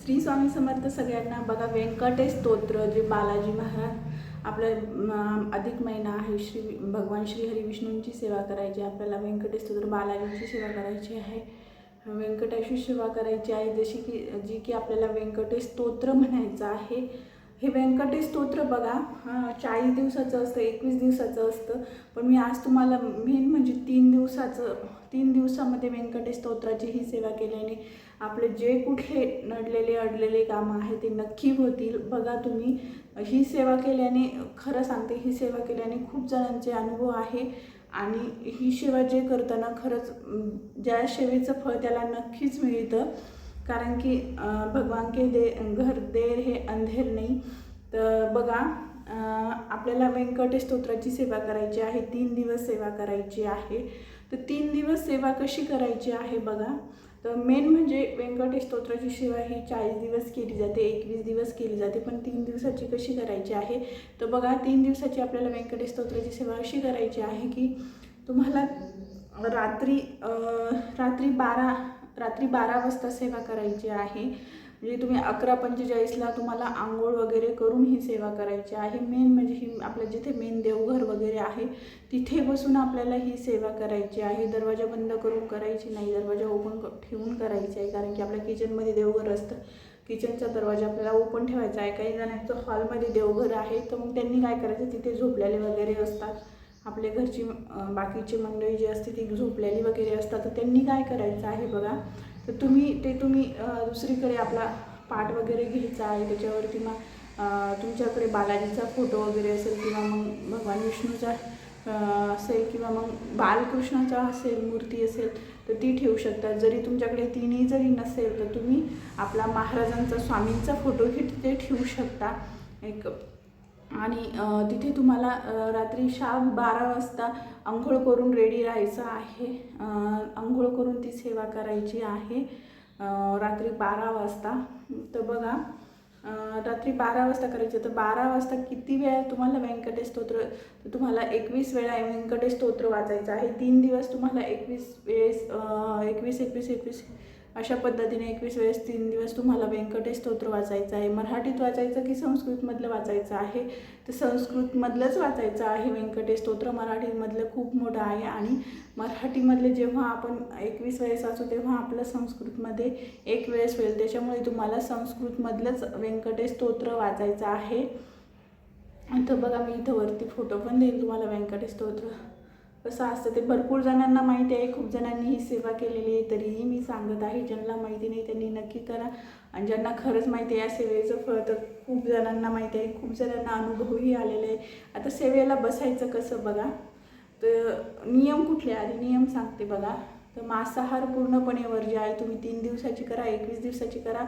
श्री स्वामी समर्थ सगळ्यांना। बघा, व्यंकटेश स्तोत्र जे बालाजी महाराज आपलं अधिक महिना आहे, भगवान श्री हरी विष्णूंची सेवा करायची आपल्याला। व्यंकटेश स्तोत्र बालाजीची सेवा करायची आहे, व्यंकटेशी सेवा करायची आहे, जी की आपल्याला व्यंकटेश स्तोत्र म्हणायचं आहे। हे व्यंकटेश स्तोत्र बघा 40 दिवसाचं असतं, 21 दिवसाचं असतं, पण मी आज तुम्हाला मेन म्हणजे 3 दिवसामध्ये व्यंकटेश स्तोत्राची ही सेवा केल्याने आपले जे कुठे नडलेले अडलेले कामं आहे ते नक्की होतील। बघा, तुम्ही ही सेवा केल्याने, खरं सांगते, ही सेवा केल्याने खूप जणांचे अनुभव आहे आणि ही सेवा जे करताना खरंच ज्या सेवेचं फळ त्याला नक्कीच मिळतं, कारण की भगवान के घर देर हे अंधेर नाही। तर बघा, आपल्याला व्यंकटेश स्तोत्राची सेवा करायची आहे, 3 दिवस सेवा करायची आहे। तर 3 दिवस सेवा कशी करायची आहे बघा, तर मेन म्हणजे व्यंकटेश स्तोत्राची सेवा ही 40 दिवस केली जाते, 21 दिवस केली जाते, पण 3 दिवसाची कशी करायची आहे तर बघा, 3 दिवसाची आपल्याला व्यंकटेश स्तोत्राची सेवा अशी करायची आहे की तुम्हाला रात्री 12 वाजता सेवा करायची आहे। म्हणजे तुम्ही 11:45ला तुम्हाला आंघोळ वगैरे करून ही सेवा करायची आहे। मेन म्हणजे ही आपल्या जिथे मेन देवघर वगैरे आहे तिथे बसून आपल्याला ही सेवा करायची आहे। दरवाजा बंद करून करायची नाही, दरवाजा ओपन ठेवून करायची आहे, कारण की आपल्या किचनमध्ये देवघर असतं, किचनचा दरवाजा आपल्याला ओपन ठेवायचा आहे। काही जणांचं हॉलमध्ये देवघर आहे, तर मग त्यांनी काय करायचं, तिथे झोपलेले वगैरे असतात, आपल्या घरची बाकीची मंडळी जी असते ती झोपलेली वगैरे असतात, तर त्यांनी काय करायचं आहे बघा, तर तुम्ही दुसरीकडे आपला पाट वगैरे घ्यायचा आहे, त्याच्यावरती मग तुमच्याकडे बालाजीचा फोटो वगैरे असेल किंवा मग भगवान विष्णूचा असेल किंवा मग बालकृष्णाचा असेल, मूर्ती असेल तर ती ठेवू शकतात। जरी तुमच्याकडे तिन्ही जरी नसेल तर तुम्ही आपला महाराजांचा, स्वामींचा फोटो ही तिथे ठेवू शकता एक। आणि तिथे तुम्हाला रात्री 12 वाजता अंघोळ करून रेडी राहायचं आहे, अंघोळ करून ती सेवा करायची आहे रात्री 12 वाजता। तर बघा, रात्री 12 वाजता करायचं, तर 12 वाजता किती वेळा तुम्हाला व्यंकटेश स्तोत्र, तर तुम्हाला 21 वेळा व्यंकटेश स्तोत्र वाचायचं आहे। 3 दिवस तुम्हाला 21 वेळेस 21 अशा पद्धतीने 21 वेळेस 3 दिवस तुम्हाला व्यंकटेश स्तोत्र वाचायचं आहे। मराठीत वाचायचं की संस्कृतमधलं वाचायचं आहे, तर संस्कृतमधलंच वाचायचं आहे व्यंकटेश स्तोत्र। मराठीमधलं खूप मोठं आहे आणि मराठीमधले जेव्हा आपण 21 वेळेस वाचू तेव्हा आपलं संस्कृतमध्ये 1 वेळेस होईल, त्याच्यामुळे तुम्हाला संस्कृतमधलंच व्यंकटेश स्तोत्र वाचायचं आहे। तर बघा, मी इथं वरती फोटो पण देईल तुम्हाला व्यंकटेश स्तोत्र कसं असतं ते भरपूर जणांना माहिती आहे, खूप जणांनी ही सेवा केलेली आहे, तरीही मी सांगत आहे। ज्यांना माहिती नाही त्यांनी नक्की करा, आणि ज्यांना खरंच माहिती आहे या सेवेचं फळ तर खूप जणांना माहिती आहे, खूप जणांना अनुभवही आलेले आहे। आता सेवेला बसायचं कसं बघा, तर नियम कुठले, आधी नियम सांगते बघा। तर मांसाहार पूर्णपणे वर्ज्य आहे, तुम्ही 3 दिवसाची करा, 21 दिवसाची करा,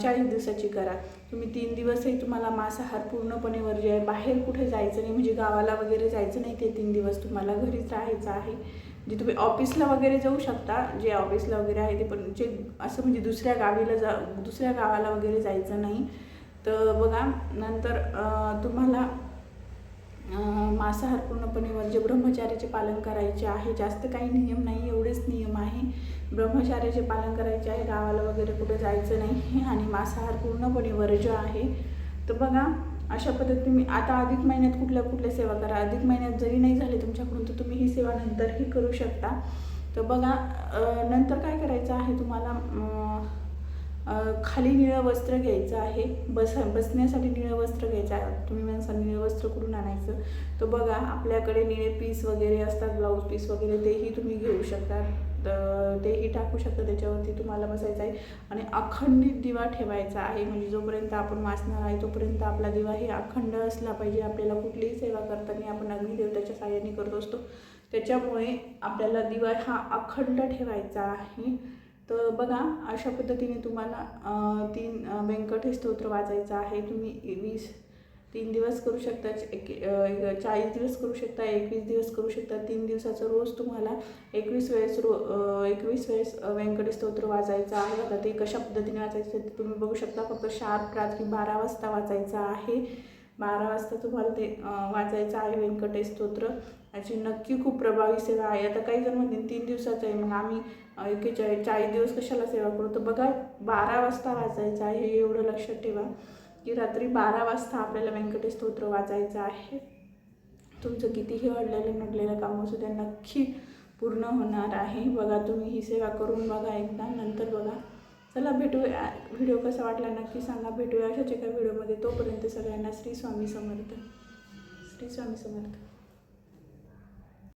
40 दिवसाची करा, तुम्ही 3 दिवसही तुम्हाला मांसाहार पूर्णपणे वर्ज्य आहे। बाहेर कुठे जायचं नाही, म्हणजे गावाला वगैरे जायचं नाही, ते 3 दिवस तुम्हाला घरीच राहायचं आहे। म्हणजे तुम्ही ऑफिसला वगैरे जाऊ शकता, जे ऑफिसला वगैरे आहे ते, पण जे असं म्हणजे दुसऱ्या गावाला वगैरे जायचं नाही। तर बघा, नंतर तुम्हाला मांसाहार पूर्णपणे वर्ज्य, ब्रह्मचार्याचे पालन करायचे आहे। जास्त काही नियम नाही, एवढेच नियम आहे, ब्रह्मचार्याचे पालन करायचे आहे, गावाला वगैरे कुठे जायचं नाही आणि मांसाहार पूर्णपणे वर्ज्य आहे। तर बघा, अशा पद्धतीने तुम्ही आता अधिक महिन्यात कुठल्या सेवा करा, अधिक महिन्यात जरी नाही झाले तुमच्याकडून तर तुम्ही ही सेवा नंतरही करू शकता। तर बघा, नंतर काय करायचं आहे तुम्हाला, खाली निळं वस्त्र घ्यायचं आहे, बसण्यासाठी निळं वस्त्र घ्यायचं आहे। तुम्ही म्हणसाल निळं वस्त्र कुठून आणायचं, तर बघा, आपल्याकडे निळे पीस वगैरे असतात, ब्लाऊज पीस वगैरे, तेही तुम्ही घेऊ शकता, तर तेही टाकू शकता, त्याच्यावरती तुम्हाला बसायचं आहे। आणि अखंडित दिवा ठेवायचा आहे, म्हणजे जोपर्यंत आपण वाचणार आहे तोपर्यंत आपला दिवा हे अखंड असला पाहिजे। आपल्याला कुठलीही सेवा करताना आपण अग्निदेवताच्या साहाय्याने करत असतो, त्याच्यामुळे आपल्याला दिवा हा अखंड ठेवायचा आहे। तर बघा, अशा पद्धतीने तुम्हाला 3 व्यंकटेश स्तोत्र वाचायचं आहे। तुम्ही 3 दिवस करू शकता, 40 दिवस करू शकता, 21 दिवस करू शकता। 3 दिवसाचं रोज तुम्हाला 21 वेळेस व्यंकटेश स्तोत्र वाचायचं आहे। आता ते कशा पद्धतीने वाचायचं ते तुम्ही बघू शकता, फक्त शार्प रात्री 12 वाजता वाचायचं आहे। 12 वाजता तुम्हाला ते वाचायचं आहे व्यंकटेश स्तोत्र। याची नक्की खूप प्रभावी सेवा आहे. आता काही जण म्हणतील 3 दिवसाचं आहे, मग आम्ही 40 दिवस कशाला सेवा करू? तर बघा 12 वाजता वाचायचं आहे. एवढं लक्षात ठेवा की रात्री 12 वाजता आपल्याला व्यंकटेश स्तोत्र वाचायचं आहे. तुमचं कितीही अडलेलं नडलेलं काम असू द्या, नक्की पूर्ण होणार आहे. बघा तुम्ही ही सेवा करून बघा एकदा, नंतर बघा. चला भेटूया. व्हिडिओ कसा वाटला नक्की सांगा. भेटूया अशाच एका व्हिडिओमध्ये. तोपर्यंत सगळ्यांना श्री स्वामी समर्थ. श्री स्वामी समर्थ.